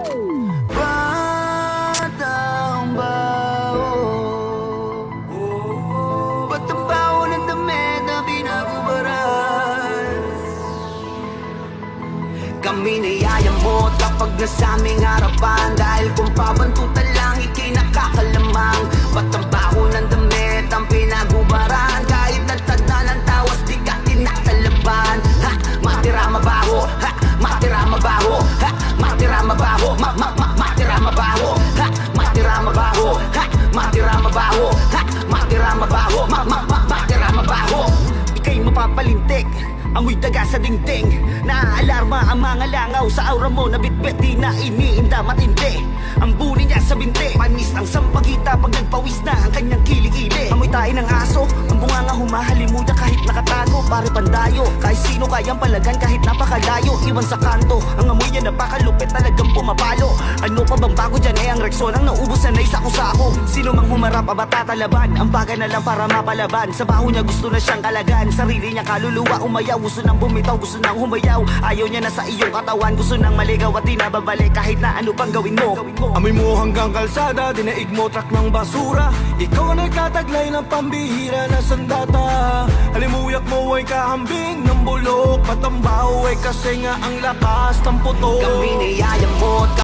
Batang bao, ba't ang baho ng damit na binagubaran? Kami niyayamot kapag nasa aming harapan, dahil kung pabantutan lang ika'y nakakalamang. Ba't ang baho ng damit ang pinagubaran? Kahit nagtagda ng tawas di ka tinatalaban. Ha! Matira mabaho, ha! Matira mabaho, ha! Matira mabaho, matira mabaho, ha! Matira mabaho, ha! Matira mabaho, ha! Matira mabaho, matira mabaho. Ika'y mapapalintik, amoy daga sa dingding. Naaalarma ang mga langaw sa aura mo na bitbit di na iniinda matindi. Ang buni niya sa binti, panis ang sampagita pag nagpawis na ang kanyang kilikili. Amoy tayo ng aso, ang bunganga humahalimuda kahit nakatago. Pare pandayo, kahit sino kayang palagan kahit napakalayo. Iwan sa kanto, ang amoy niya napakalupit talagang pumapalo. Ano pa bang bago dyan ang Rexona ang naubos na sako-sako. Sino mang humarap abatatalaban, ang bagay na lang para mapalaban. Sa baho niya gusto na siyang kalagan, sarili niya kaluluwa umayaw. Gusto nang bumitaw, gusto nang humayaw. Ayaw niya na sa iyong katawan, gusto nang maligaw at di na babalik kahit na ano pang gawin mo. Amoy mo hanggang kalsada, dinaig mo truck ng basura. Ikaw ang nagtataglay ng pambihira na sandata. Halimuyak mo ay kahambing ng bulok, patambaho ay kasi nga ang lakas ng puto. Kami niyayamot